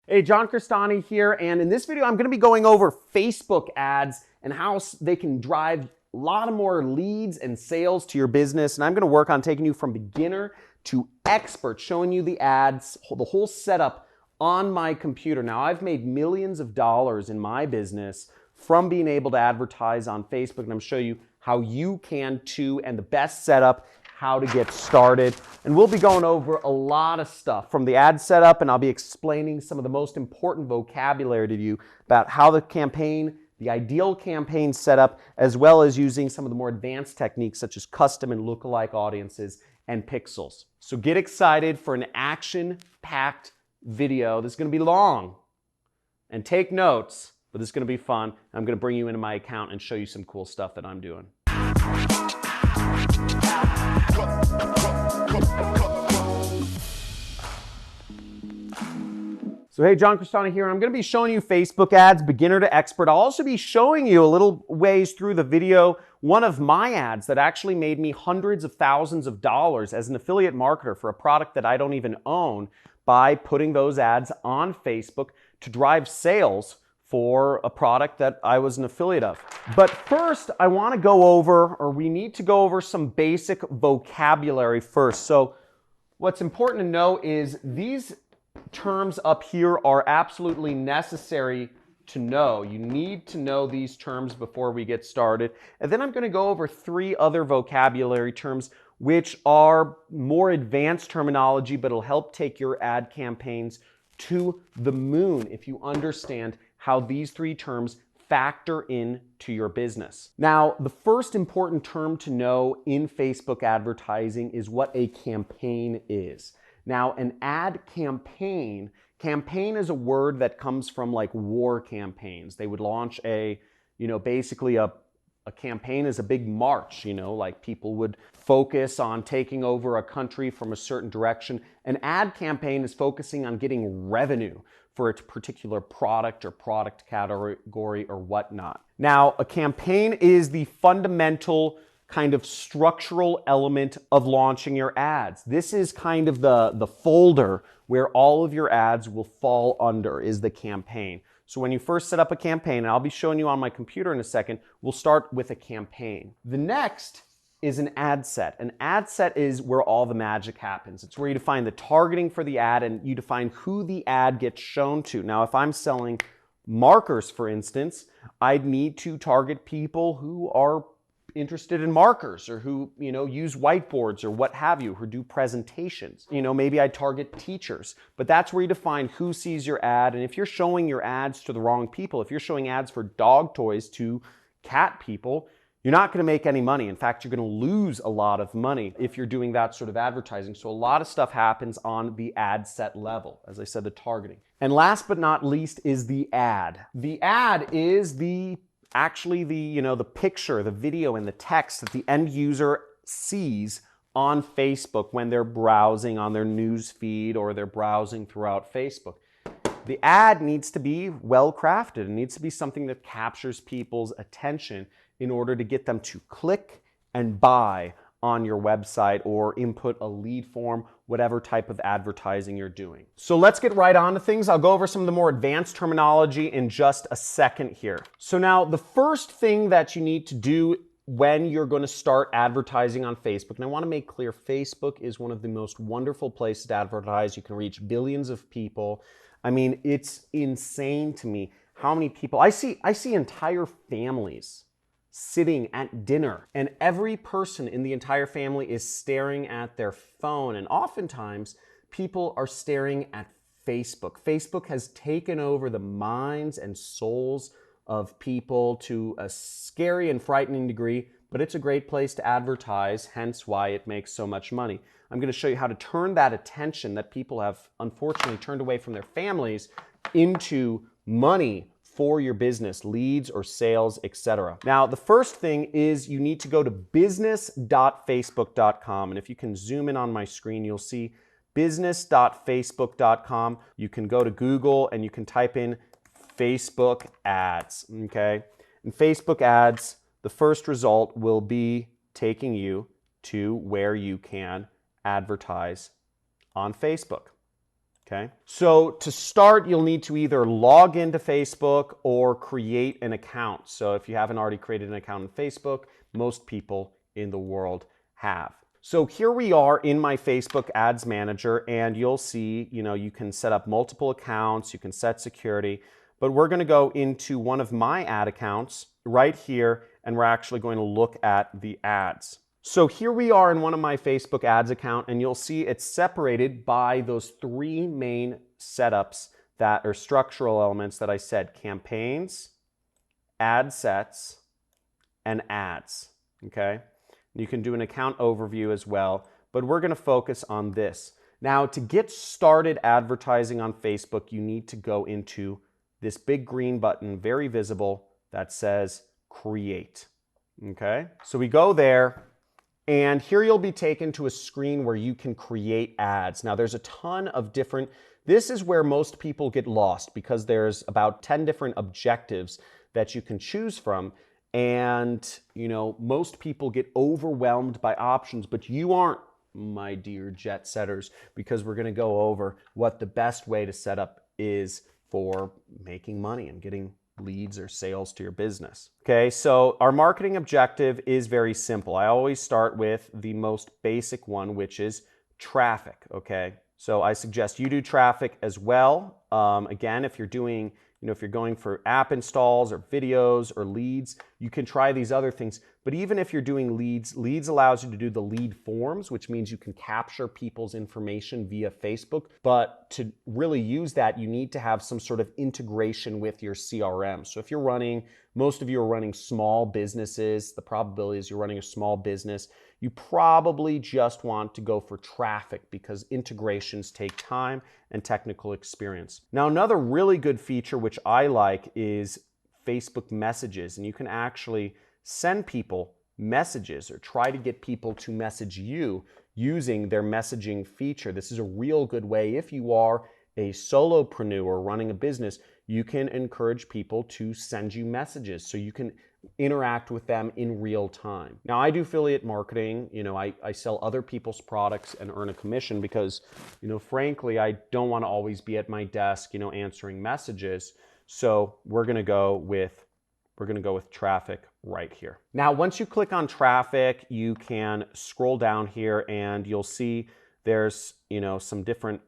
Hey, John Crestani here, and in this video I'm going to be going over Facebook ads and how they can drive a lot of more leads and sales to your business. And I'm going to work on taking you from beginner to expert, showing you the ads, the whole setup on my computer. Now, I've made millions of dollars in my business from being able to advertise on Facebook, and I'm going to show you how you can too, and the best setup, how to get started. And we'll be going over a lot of stuff from the ad setup, and I'll be explaining some of the most important vocabulary to you about how the ideal campaign setup, as well as using some of the more advanced techniques such as custom and lookalike audiences and pixels. So get excited for an action-packed video. This is going to be long, and take notes, but this is going to be fun. I'm going to bring you into my account and show you some cool stuff that I'm doing. So hey, John Crestani here. I'm going to be showing you Facebook ads, beginner to expert. I'll also be showing you a little ways through the video one of my ads that actually made me hundreds of thousands of dollars as an affiliate marketer for a product that I don't even own by putting those ads on Facebook to drive sales for a product that I was an affiliate of. But first, I want to go over, or we need to go over some basic vocabulary first. So what's important to know is these terms up here are absolutely necessary to know. You need to know these terms before we get started. And then I'm going to go over three other vocabulary terms which are more advanced terminology, but it'll help take your ad campaigns to the moon if you understand how these three terms factor into your business. Now, the first important term to know in Facebook advertising is what a campaign is. Now, an ad campaign is a word that comes from like war campaigns. They would launch basically a campaign is a big march, like people would focus on taking over a country from a certain direction. An ad campaign is focusing on getting revenue for a particular product or product category or whatnot. Now, a campaign is the fundamental kind of structural element of launching your ads. This is kind of the folder where all of your ads will fall under, is the campaign. So when you first set up a campaign, and I'll be showing you on my computer in a second, we'll start with a campaign. The next is an ad set. An ad set is where all the magic happens. It's where you define the targeting for the ad and you define who the ad gets shown to. Now, if I'm selling markers, for instance, I'd need to target people who are interested in markers or who, use whiteboards or what have you, who do presentations. Maybe I target teachers, but that's where you define who sees your ad. And if you're showing your ads to the wrong people, if you're showing ads for dog toys to cat people, you're not going to make any money. In fact, you're going to lose a lot of money if you're doing that sort of advertising. So a lot of stuff happens on the ad set level. As I said, the targeting. And last but not least is the ad. The ad is the picture, the video, and the text that the end user sees on Facebook when they're browsing on their news feed or they're browsing throughout Facebook. The ad needs to be well crafted. It needs to be something that captures people's attention in order to get them to click and buy on your website or input a lead form, whatever type of advertising you're doing. So let's get right on to things. I'll go over some of the more advanced terminology in just a second here. So now the first thing that you need to do when you're going to start advertising on Facebook, and I want to make clear, Facebook is one of the most wonderful places to advertise. You can reach billions of people. I mean, it's insane to me how many people, I see entire families sitting at dinner, and every person in the entire family is staring at their phone, and oftentimes people are staring at Facebook. Facebook has taken over the minds and souls of people to a scary and frightening degree, but it's a great place to advertise, hence why it makes so much money. I'm going to show you how to turn that attention that people have unfortunately turned away from their families into money for your business, leads or sales, etc. Now, the first thing is you need to go to business.facebook.com. And if you can zoom in on my screen, you'll see business.facebook.com. You can go to Google and you can type in Facebook ads, okay? In Facebook ads, the first result will be taking you to where you can advertise on Facebook. Okay, so to start, you'll need to either log into Facebook or create an account. So if you haven't already created an account on Facebook, most people in the world have. So here we are in my Facebook Ads Manager, and you'll see, you can set up multiple accounts, you can set security, but we're going to go into one of my ad accounts right here, and we're actually going to look at the ads. So here we are in one of my Facebook ads account, and you'll see it's separated by those three main setups that are structural elements that I said: campaigns, ad sets, and ads. Okay, you can do an account overview as well, but we're going to focus on this. Now, to get started advertising on Facebook, you need to go into this big green button, very visible, that says Create. Okay, so we go there. And here you'll be taken to a screen where you can create ads. Now there's a ton of different, this is where most people get lost because there's about 10 different objectives that you can choose from. And most people get overwhelmed by options, but you aren't, my dear jet setters, because we're gonna go over what the best way to set up is for making money and getting leads or sales to your business. Okay, so our marketing objective is very simple. I always start with the most basic one, which is traffic. Okay, so I suggest you do traffic as well. Again, if you're doing, if you're going for app installs or videos or leads, you can try these other things. But even if you're doing leads allows you to do the lead forms, which means you can capture people's information via Facebook. But to really use that, you need to have some sort of integration with your CRM. So if you're running, most of you are running small businesses, the probability is you're running a small business, you probably just want to go for traffic because integrations take time and technical experience. Now, another really good feature which I like is Facebook messages, and you can actually send people messages or try to get people to message you using their messaging feature. This is a real good way. If you are a solopreneur running a business, you can encourage people to send you messages so you can interact with them in real time. Now, I do affiliate marketing. I sell other people's products and earn a commission because, frankly, I don't want to always be at my desk, answering messages. So we're going to go with traffic right here. Now, once you click on traffic, you can scroll down here and you'll see there's, some different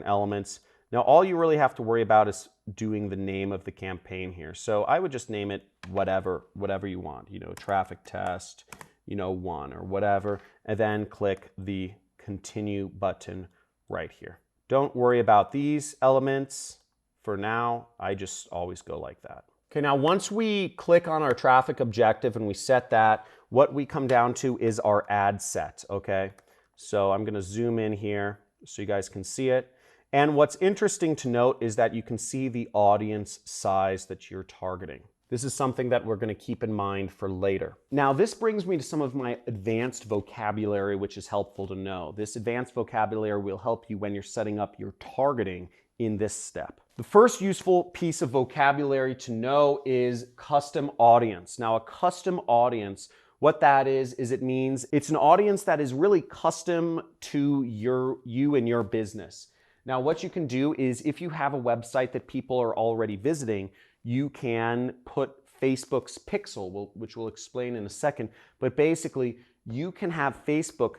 elements. Now, all you really have to worry about is doing the name of the campaign here. So I would just name it whatever you want, traffic test, 1 or whatever, and then click the continue button right here. Don't worry about these elements. For now, I just always go like that. Okay, now once we click on our traffic objective and we set that, what we come down to is our ad set, okay? So I'm gonna zoom in here so you guys can see it. And what's interesting to note is that you can see the audience size that you're targeting. This is something that we're going to keep in mind for later. Now, this brings me to some of my advanced vocabulary, which is helpful to know. This advanced vocabulary will help you when you're setting up your targeting in this step. The first useful piece of vocabulary to know is custom audience. Now, a custom audience, what that is it means it's an audience that is really custom to you and your business. Now, what you can do is if you have a website that people are already visiting, you can put Facebook's pixel, which we'll explain in a second, but basically you can have Facebook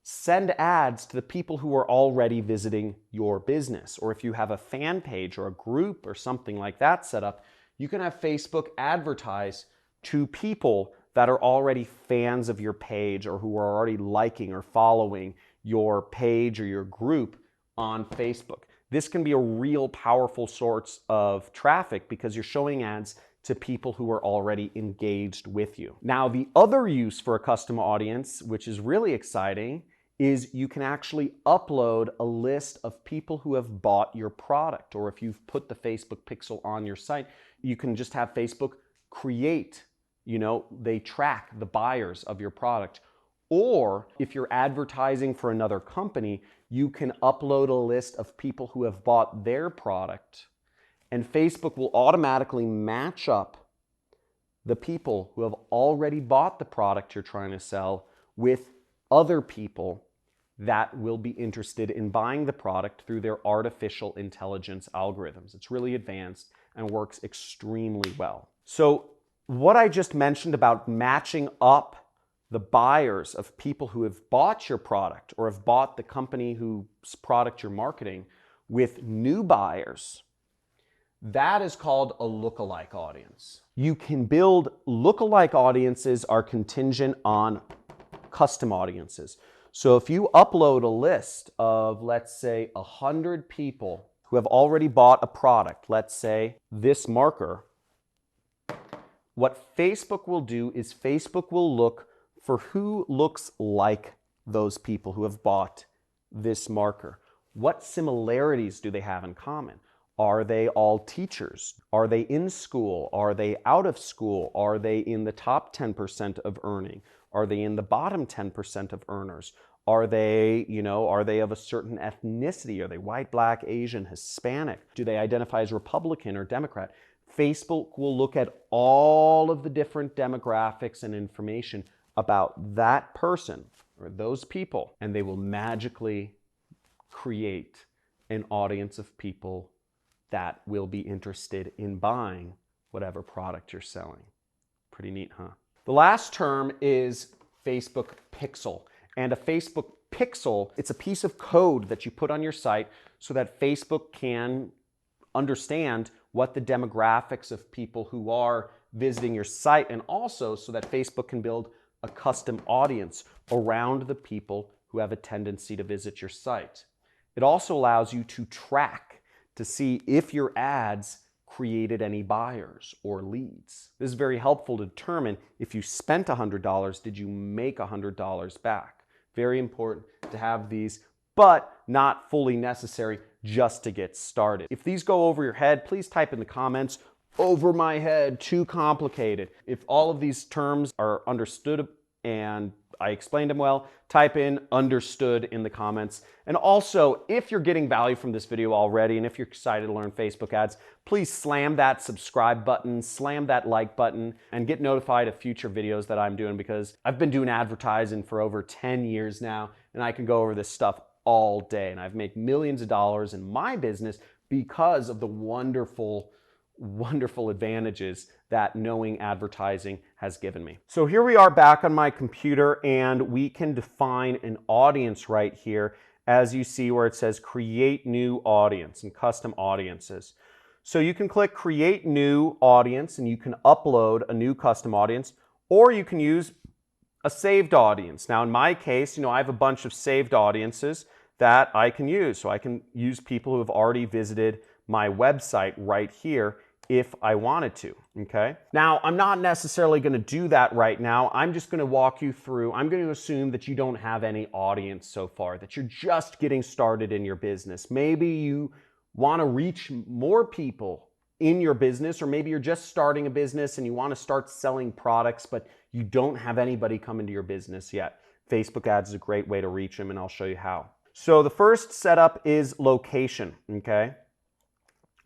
send ads to the people who are already visiting your business. Or if you have a fan page or a group or something like that set up, you can have Facebook advertise to people that are already fans of your page or who are already liking or following your page or your group on Facebook. This can be a real powerful source of traffic because you're showing ads to people who are already engaged with you. Now, the other use for a custom audience, which is really exciting, is you can actually upload a list of people who have bought your product. Or if you've put the Facebook pixel on your site, you can just have Facebook create, they track the buyers of your product. Or if you're advertising for another company, you can upload a list of people who have bought their product, and Facebook will automatically match up the people who have already bought the product you're trying to sell with other people that will be interested in buying the product through their artificial intelligence algorithms. It's really advanced and works extremely well. So what I just mentioned about matching up the buyers of people who have bought your product or have bought the company whose product you're marketing with new buyers, that is called a lookalike audience. You can build lookalike audiences are contingent on custom audiences. So if you upload a list of, let's say, 100 people who have already bought a product, let's say this marker, what Facebook will do is Facebook will look for who looks like those people who have bought this marker. What similarities do they have in common? Are they all teachers? Are they in school? Are they out of school? Are they in the top 10% of earning? Are they in the bottom 10% of earners? Are they, are they of a certain ethnicity? Are they white, black, Asian, Hispanic? Do they identify as Republican or Democrat? Facebook will look at all of the different demographics and information about that person or those people, and they will magically create an audience of people that will be interested in buying whatever product you're selling. Pretty neat, huh? The last term is Facebook Pixel. And a Facebook Pixel, it's a piece of code that you put on your site so that Facebook can understand what the demographics of people who are visiting your site, and also so that Facebook can build a custom audience around the people who have a tendency to visit your site. It also allows you to track to see if your ads created any buyers or leads. This is very helpful to determine if you spent $100, did you make $100 back? Very important to have these, but not fully necessary just to get started. If these go over your head, please type in the comments, over my head, too complicated. If all of these terms are understood and I explained them well, type in understood in the comments. And also, if you're getting value from this video already, and if you're excited to learn Facebook ads, please slam that subscribe button, slam that like button, and get notified of future videos that I'm doing, because I've been doing advertising for over 10 years now, and I can go over this stuff all day. And I've made millions of dollars in my business because of the wonderful advantages that knowing advertising has given me. So here we are back on my computer, and we can define an audience right here, as you see where it says create new audience and custom audiences. So you can click create new audience and you can upload a new custom audience, or you can use a saved audience. Now in my case, I have a bunch of saved audiences that I can use. So I can use people who have already visited my website right here if I wanted to, okay? Now, I'm not necessarily gonna do that right now. I'm just gonna walk you through, I'm gonna assume that you don't have any audience so far, that you're just getting started in your business. Maybe you wanna reach more people in your business, or maybe you're just starting a business and you wanna start selling products, but you don't have anybody come into your business yet. Facebook ads is a great way to reach them, and I'll show you how. So the first setup is location, okay?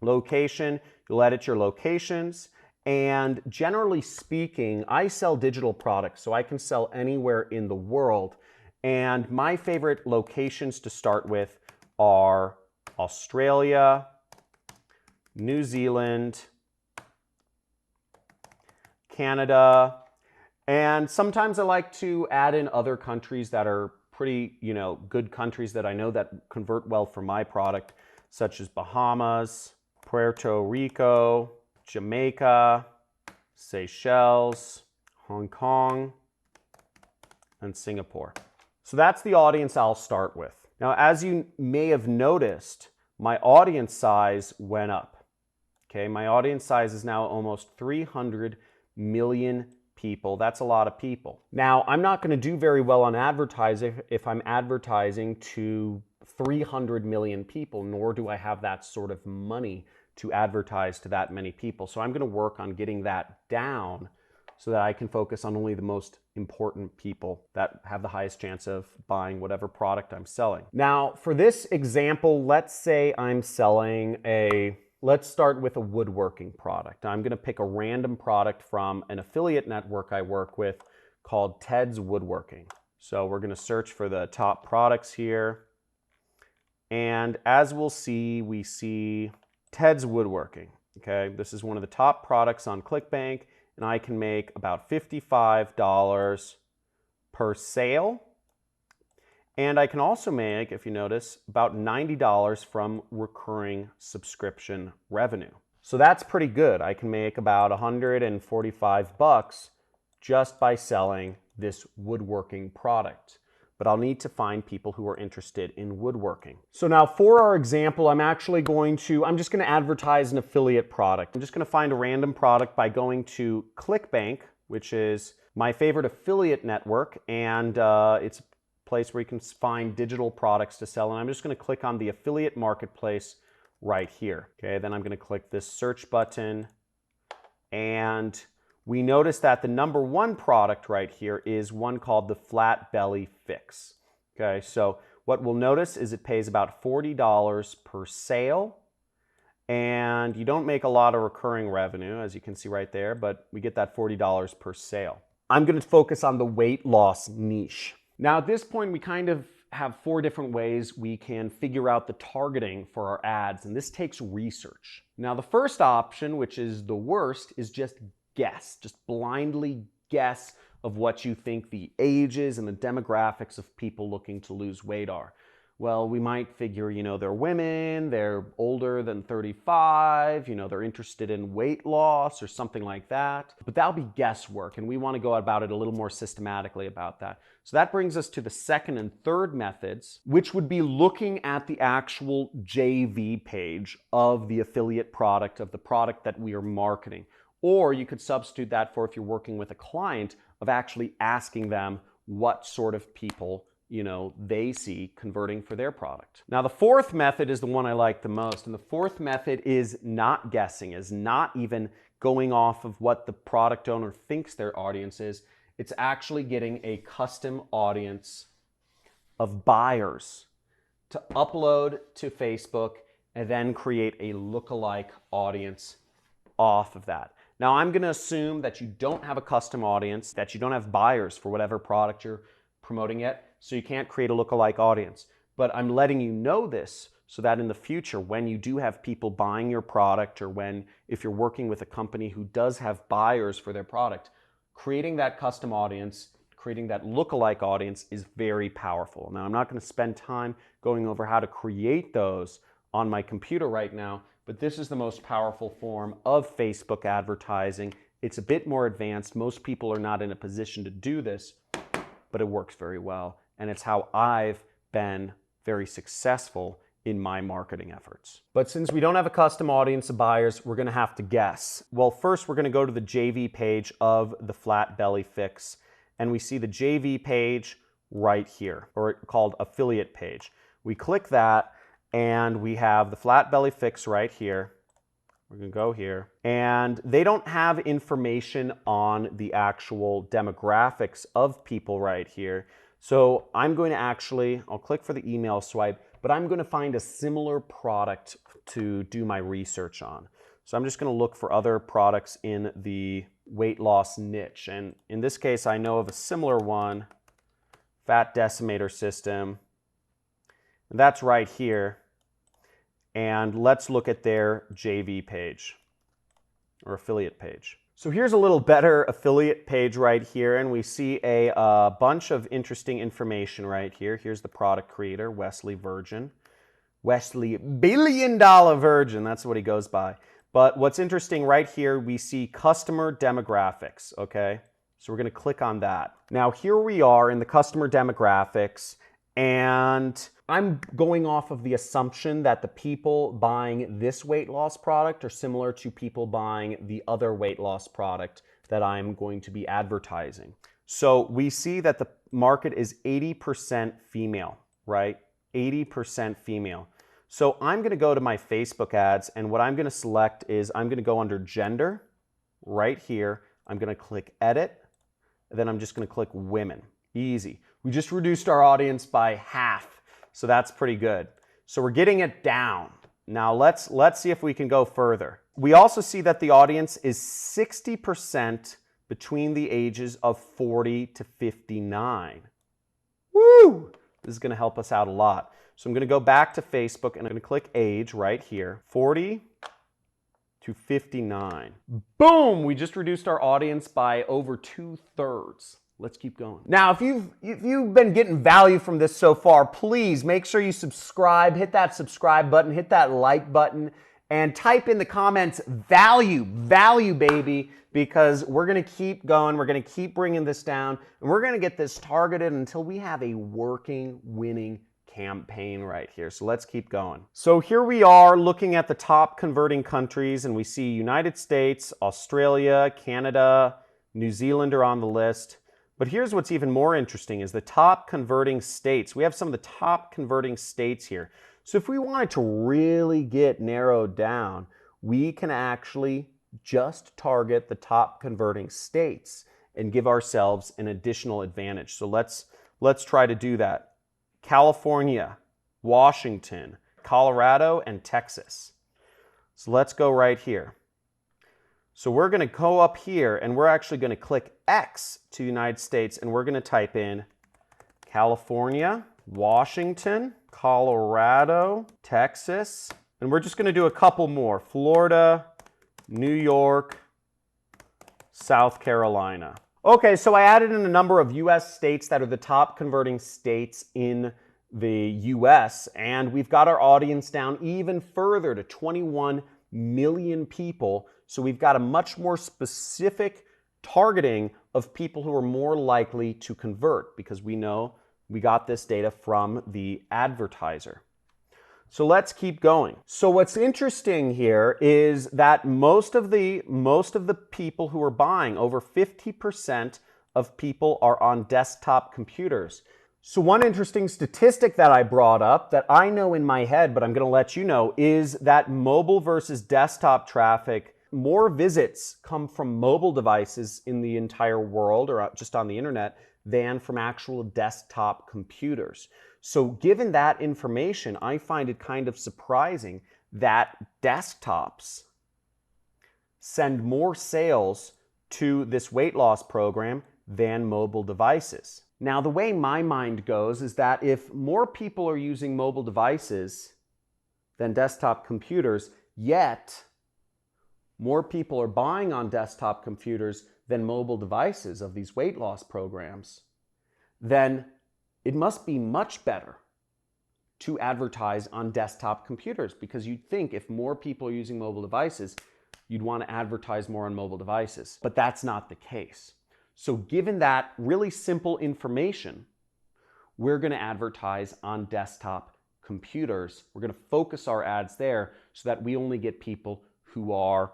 Location, you'll edit your locations, and generally speaking, I sell digital products, so I can sell anywhere in the world, and my favorite locations to start with are Australia, New Zealand, Canada, and sometimes I like to add in other countries that are pretty, good countries that I know that convert well for my product, such as Bahamas, Puerto Rico, Jamaica, Seychelles, Hong Kong, and Singapore. So that's the audience I'll start with. Now, as you may have noticed, my audience size went up. Okay, my audience size is now almost 300 million people. That's a lot of people. Now, I'm not going to do very well on advertising if I'm advertising to 300 million people, nor do I have that sort of money to advertise to that many people. So I'm going to work on getting that down so that I can focus on only the most important people that have the highest chance of buying whatever product I'm selling. Now, for this example, let's say I'm selling let's start with a woodworking product. I'm going to pick a random product from an affiliate network I work with called Ted's Woodworking. So we're going to search for the top products here. And as we'll see, we see Ted's Woodworking. Okay, this is one of the top products on ClickBank, and I can make about $55 per sale. And I can also make, if you notice, about $90 from recurring subscription revenue. So that's pretty good. I can make about 145 bucks just by selling this woodworking product. But I'll need to find people who are interested in woodworking. So now for our example, I'm just going to advertise an affiliate product. I'm just going to find a random product by going to ClickBank, which is my favorite affiliate network, and it's a place where you can find digital products to sell. And I'm just going to click on the affiliate marketplace right here. Okay, then I'm going to click this search button, and we notice that the number one product right here is one called the Flat Belly Fix. Okay, so what we'll notice is it pays about $40 per sale, and you don't make a lot of recurring revenue, as you can see right there, but we get that $40 per sale. I'm going to focus on the weight loss niche. Now at this point, we kind of have 4 different ways we can figure out the targeting for our ads, and this takes research. Now the first option, which is the worst, is just blindly guess of what you think the ages and the demographics of people looking to lose weight are. Well, we might figure, they're women, they're older than 35, they're interested in weight loss or something like that. But that'll be guesswork, and we want to go about it a little more systematically about that. So that brings us to the second and third methods, which would be looking at the actual JV page of the affiliate product, of the product that we are marketing. Or you could substitute that for, if you're working with a client, of actually asking them what sort of people they see converting for their product. Now the fourth method is the one I like the most, and the fourth method is not guessing, is not even going off of what the product owner thinks their audience is. It's actually getting a custom audience of buyers to upload to Facebook and then create a lookalike audience off of that. Now I'm going to assume that you don't have a custom audience, that you don't have buyers for whatever product you're promoting yet, so you can't create a lookalike audience. But I'm letting you know this so that in the future, when you do have people buying your product, or if you're working with a company who does have buyers for their product, creating that custom audience, creating that lookalike audience is very powerful. Now, I'm not going to spend time going over how to create those on my computer right now, but this is the most powerful form of Facebook advertising. It's a bit more advanced. Most people are not in a position to do this, but it works very well. And it's how I've been very successful in my marketing efforts. But since we don't have a custom audience of buyers, we're going to have to guess. Well, first we're going to go to the JV page of the Flat Belly Fix, and we see the JV page right here, or called affiliate page. We click that, and we have the Flat Belly Fix right here. We're going to go here, and they don't have information on the actual demographics of people right here. So I'm going to I'll click for the email swipe, but I'm going to find a similar product to do my research on. So I'm just going to look for other products in the weight loss niche. And in this case, I know of a similar one, Fat Decimator System. And that's right here. And let's look at their JV page or affiliate page. So here's a little better affiliate page right here, and we see a bunch of interesting information right here. Here's the product creator, Wesley Virgin. Wesley $1 billion Virgin, that's what he goes by. But what's interesting right here, we see customer demographics, okay? So we're going to click on that. Now here we are in the customer demographics, and I'm going off of the assumption that the people buying this weight loss product are similar to people buying the other weight loss product that I'm going to be advertising. So we see that the market is 80% female, right? 80% female. So I'm going to go to my Facebook ads, and what I'm going to select is I'm going to go under gender right here. I'm going to click edit, and then I'm just going to click women. Easy. We just reduced our audience by half. So that's pretty good. So we're getting it down. Now let's see if we can go further. We also see that the audience is 60% between the ages of 40 to 59. Woo! This is going to help us out a lot. So I'm going to go back to Facebook and I'm going to click age right here, 40 to 59. Boom! We just reduced our audience by over 2/3. Let's keep going. Now, if you've been getting value from this so far, please make sure you subscribe, hit that subscribe button, hit that like button, and type in the comments value, baby, because we're going to keep going. We're going to keep bringing this down, and we're going to get this targeted until we have a working, winning campaign right here. So let's keep going. So here we are looking at the top converting countries, and we see United States, Australia, Canada, New Zealand are on the list. But here's what's even more interesting is the top converting states. We have some of the top converting states here. So if we wanted to really get narrowed down, we can actually just target the top converting states and give ourselves an additional advantage. So let's try to do that. California, Washington, Colorado, and Texas. So let's go right here. So we're going to go up here and we're actually going to click X to United States and we're going to type in California, Washington, Colorado, Texas, and we're just going to do a couple more. Florida, New York, South Carolina. Okay, so I added in a number of US states that are the top converting states in the US, and we've got our audience down even further to 21 million people. So we've got a much more specific targeting of people who are more likely to convert because we know we got this data from the advertiser. So let's keep going. So what's interesting here is that most of the people who are buying, over 50% of people are on desktop computers. So one interesting statistic that I brought up that I know in my head, but I'm going to let you know, is that mobile versus desktop traffic, more visits come from mobile devices in the entire world or just on the internet than from actual desktop computers. So given that information, I find it kind of surprising that desktops send more sales to this weight loss program than mobile devices. Now, the way my mind goes is that if more people are using mobile devices than desktop computers, yet more people are buying on desktop computers than mobile devices of these weight loss programs, then it must be much better to advertise on desktop computers, because you'd think if more people are using mobile devices, you'd want to advertise more on mobile devices. But that's not the case. So given that really simple information, we're going to advertise on desktop computers. We're going to focus our ads there so that we only get people who are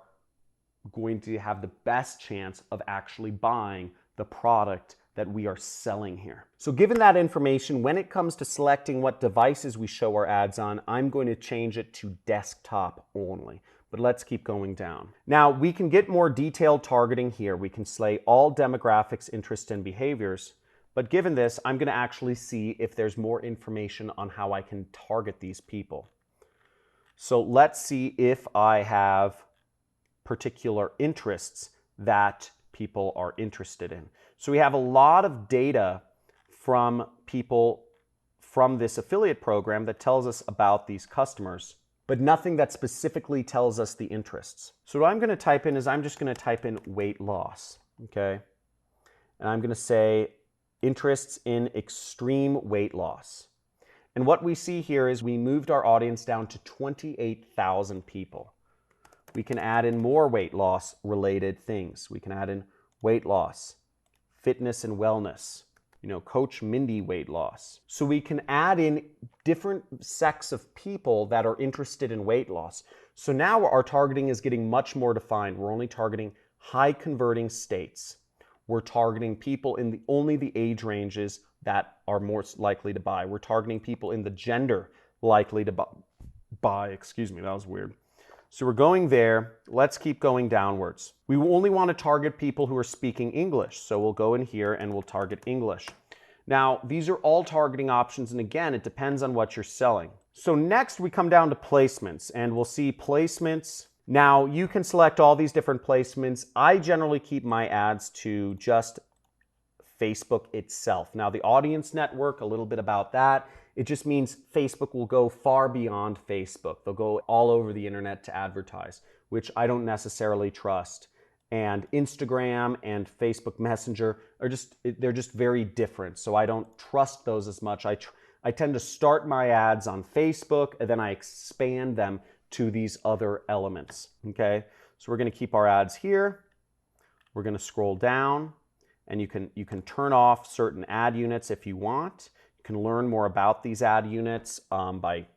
going to have the best chance of actually buying the product that we are selling here. So given that information, when it comes to selecting what devices we show our ads on, I'm going to change it to desktop only. But let's keep going down. Now, we can get more detailed targeting here. We can say all demographics, interests, and behaviors. But given this, I'm going to actually see if there's more information on how I can target these people. So let's see if I have particular interests that people are interested in. So we have a lot of data from people from this affiliate program that tells us about these customers, but nothing that specifically tells us the interests. So what I'm going to type in is I'm just going to type in weight loss, okay? And I'm going to say interests in extreme weight loss. And what we see here is we moved our audience down to 28,000 people. We can add in more weight loss related things. We can add in weight loss, fitness and wellness, Coach Mindy weight loss. So we can add in different sects of people that are interested in weight loss. So now our targeting is getting much more defined. We're only targeting high converting states. We're targeting people in only the age ranges that are most likely to buy. We're targeting people in the gender likely to buy. Excuse me, that was weird. So we're going there. Let's keep going downwards. We only want to target people who are speaking English. So we'll go in here and we'll target English. Now, these are all targeting options. And again, it depends on what you're selling. So next we come down to placements and we'll see placements. Now you can select all these different placements. I generally keep my ads to just Facebook itself. Now, the audience network, a little bit about that. It just means Facebook will go far beyond Facebook. They'll go all over the internet to advertise, which I don't necessarily trust. And Instagram and Facebook Messenger are they're just very different. So I don't trust those as much. I tend to start my ads on Facebook and then I expand them to these other elements, okay? So we're gonna keep our ads here. We're gonna scroll down and you can turn off certain ad units if you want. You can learn more about these ad units by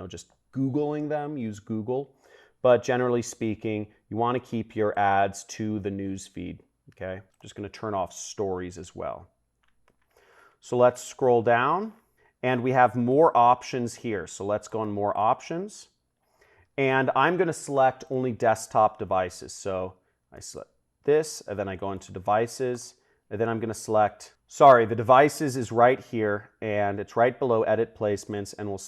just Googling them, use Google. But generally speaking, you wanna keep your ads to the news feed, okay? I'm just gonna turn off stories as well. So let's scroll down. And we have more options here. So let's go on more options. And I'm going to select only desktop devices. So I select this, and then I go into devices, and then I'm going to select, the devices is right here, and it's right below edit placements, and we'll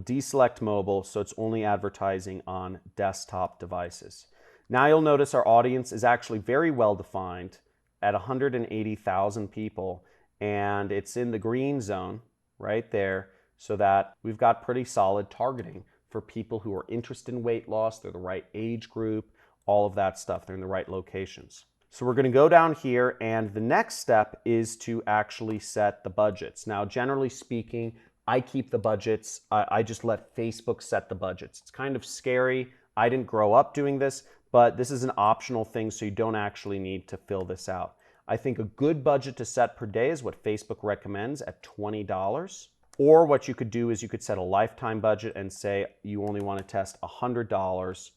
deselect mobile, so it's only advertising on desktop devices. Now you'll notice our audience is actually very well defined at 180,000 people, and it's in the green zone right there, so that we've got pretty solid targeting for people who are interested in weight loss. They're the right age group, all of that stuff. They're in the right locations. So we're going to go down here, and the next step is to actually set the budgets. Now, generally speaking, I keep the budgets. I just let Facebook set the budgets. It's kind of scary. I didn't grow up doing this, but this is an optional thing, so you don't actually need to fill this out. I think a good budget to set per day is what Facebook recommends at $20. Or what you could do is you could set a lifetime budget and say you only want to test $100.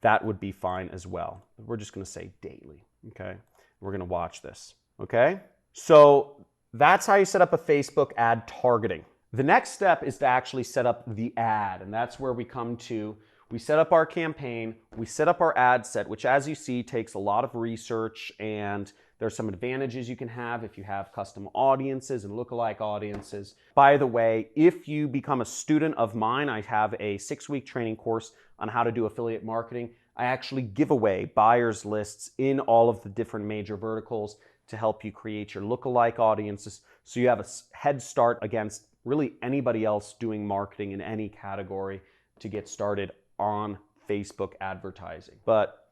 That would be fine as well. We're just going to say daily, okay? We're going to watch this, okay? So that's how you set up a Facebook ad targeting. The next step is to actually set up the ad, and that's where we come to. We set up our campaign, we set up our ad set, which as you see takes a lot of research, and there's some advantages you can have if you have custom audiences and lookalike audiences. By the way, if you become a student of mine, I have a 6-week training course on how to do affiliate marketing. I actually give away buyers lists in all of the different major verticals to help you create your lookalike audiences, so you have a head start against really anybody else doing marketing in any category to get started on Facebook advertising. But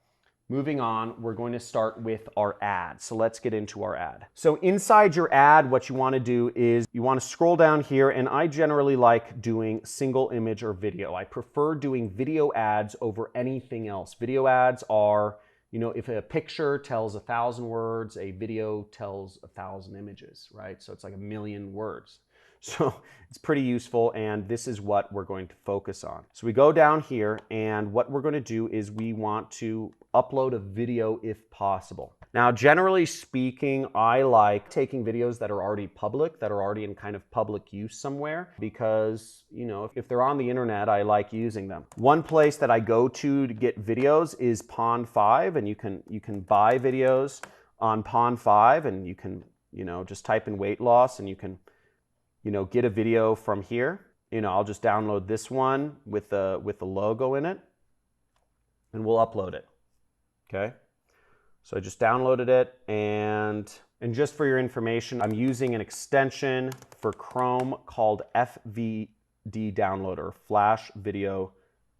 moving on, we're going to start with our ad. So let's get into our ad. So inside your ad, what you want to do is you want to scroll down here, and I generally like doing single image or video. I prefer doing video ads over anything else. Video ads are, if a picture tells 1,000 words, a video tells 1,000 images, right? So it's like 1,000,000 words. So it's pretty useful, and this is what we're going to focus on. So we go down here, and what we're going to do is we want to upload a video if possible. Now, generally speaking, I like taking videos that are already public, that are already in kind of public use somewhere, because, if they're on the internet, I like using them. One place that I go to get videos is Pond5, and you can buy videos on Pond5, and you can, just type in weight loss, and you can get a video from here. I'll just download this one with the logo in it, and we'll upload it, okay? So I just downloaded it, and just for your information, I'm using an extension for Chrome called FVD Downloader, Flash Video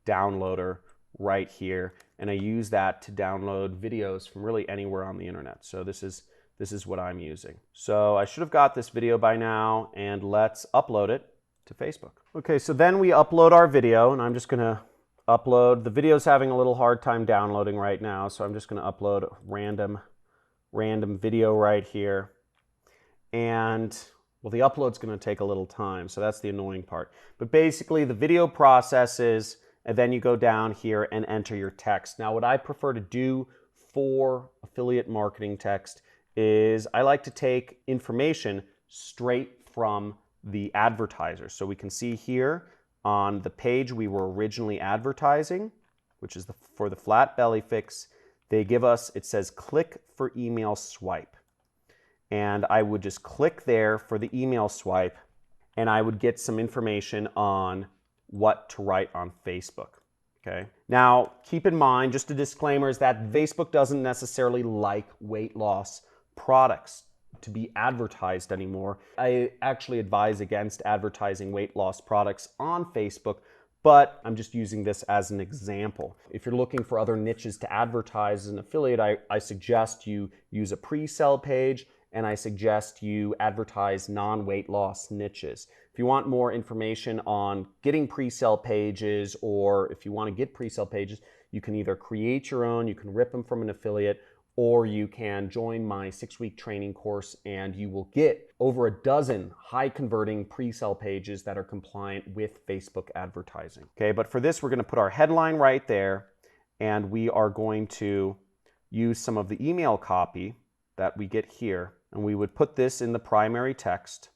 Downloader, right here, and I use that to download videos from really anywhere on the internet. So this is what I'm using. So I should have got this video by now, and let's upload it to Facebook. Okay, so then we upload our video, and I'm just gonna upload. The video's having a little hard time downloading right now, so I'm just gonna upload a random video right here. And, well, the upload's gonna take a little time, so that's the annoying part. But basically, the video processes, and then you go down here and enter your text. Now, what I prefer to do for affiliate marketing text is I like to take information straight from the advertiser. So we can see here on the page we were originally advertising, which is for the flat belly fix, they give us, it says click for email swipe. And I would just click there for the email swipe, and I would get some information on what to write on Facebook. Okay. Now, keep in mind, just a disclaimer, is that Facebook doesn't necessarily like weight loss products. to be advertised anymore. I actually advise against advertising weight loss products on Facebook, but I'm just using this as an example. If you're looking for other niches to advertise as an affiliate, I suggest you use a pre-sell page, and I suggest you advertise non-weight loss niches. If you want more information on getting pre-sell pages, or if you want to get pre-sell pages, you can either create your own, you can rip them from an affiliate, or you can join my 6-week training course and you will get over a dozen high converting pre-sell pages that are compliant with Facebook advertising. Okay, but for this, we're going to put our headline right there, and we are going to use some of the email copy that we get here, and we would put this in the primary text.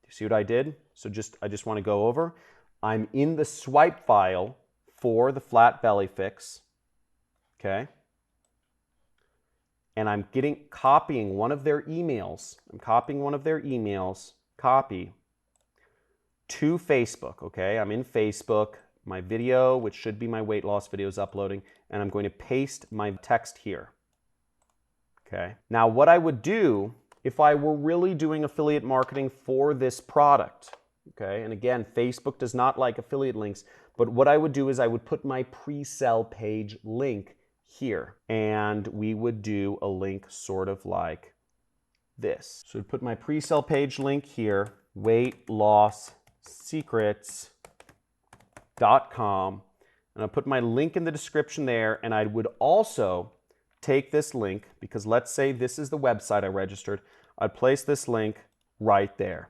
You see what I did? So I just want to go over. I'm in the swipe file for the flat belly fix. Okay. And I'm copying one of their emails. I'm copying one of their emails, copy, to Facebook, okay? I'm in Facebook, my video, which should be my weight loss video, is uploading, and I'm going to paste my text here, okay? Now, what I would do if I were really doing affiliate marketing for this product, okay? And again, Facebook does not like affiliate links, but what I would do is I would put my pre-sell page link here, and we would do a link sort of like this. So I'd put my pre-sell page link here, weightlossecrets.com, and I'll put my link in the description there, and I would also take this link, because let's say this is the website I registered, I'd place this link right there,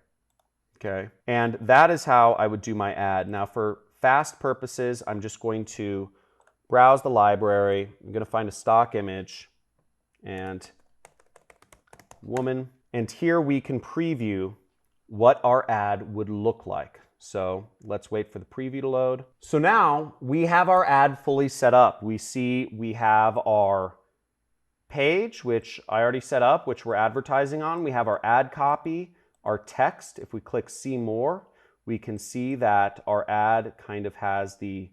okay? And that is how I would do my ad. Now for fast purposes, I'm just going to browse the library. I'm going to find a stock image and woman. And here we can preview what our ad would look like. So let's wait for the preview to load. So now we have our ad fully set up. We see we have our page, which I already set up, which we're advertising on. We have our ad copy, our text. If we click see more, we can see that our ad kind of has the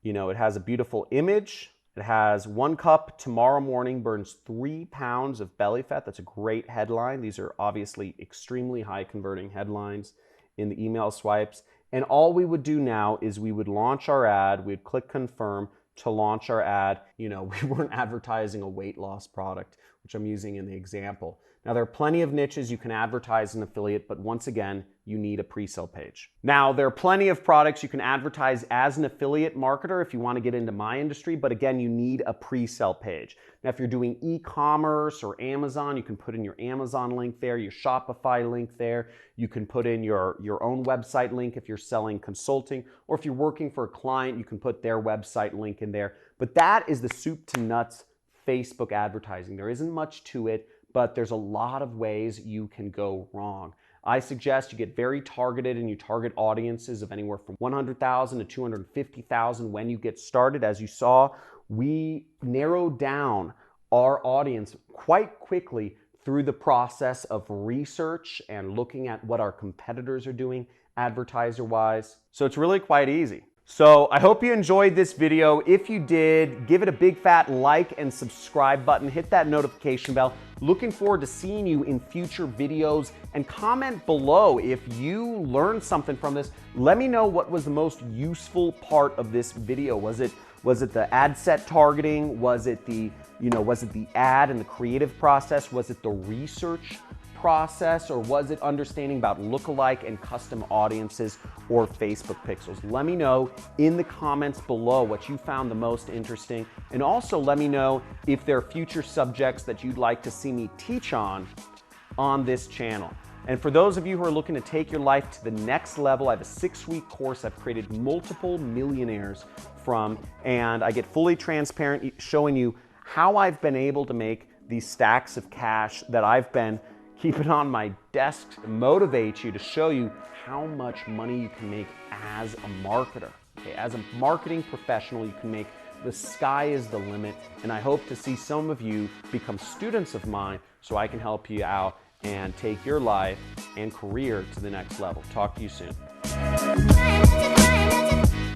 it has a beautiful image. It has 1 cup tomorrow morning burns 3 pounds of belly fat. That's a great headline. These are obviously extremely high converting headlines in the email swipes. And all we would do now is we would launch our ad. We'd click confirm to launch our ad. We weren't advertising a weight loss product, which I'm using in the example. Now, there are plenty of niches you can advertise an affiliate, but once again, you need a pre-sell page. Now, there are plenty of products you can advertise as an affiliate marketer if you want to get into my industry, but again, you need a pre-sell page. Now, if you're doing e-commerce or Amazon, you can put in your Amazon link there, your Shopify link there. You can put in your own website link if you're selling consulting, or if you're working for a client, you can put their website link in there. But that is the soup to nuts Facebook advertising. There isn't much to it, but there's a lot of ways you can go wrong. I suggest you get very targeted and you target audiences of anywhere from 100,000 to 250,000 when you get started. As you saw, we narrowed down our audience quite quickly through the process of research and looking at what our competitors are doing advertiser-wise. So it's really quite easy. So I hope you enjoyed this video. If you did, give it a big fat like and subscribe button. Hit that notification bell. Looking forward to seeing you in future videos, and comment below if you learned something from this. Let me know what was the most useful part of this video. Was it the ad set targeting? Was it the ad and the creative process? Was it the research process, or was it understanding about lookalike and custom audiences or Facebook pixels? Let me know in the comments below what you found the most interesting, and also let me know if there are future subjects that you'd like to see me teach on this channel. And for those of you who are looking to take your life to the next level, I have a 6-week course I've created multiple millionaires from, and I get fully transparent showing you how I've been able to make these stacks of cash that I've been keeping on my desk to motivate you, to show you how much money you can make as a marketer. Okay, as a marketing professional, you can make, the sky is the limit, and I hope to see some of you become students of mine so I can help you out and take your life and career to the next level. Talk to you soon.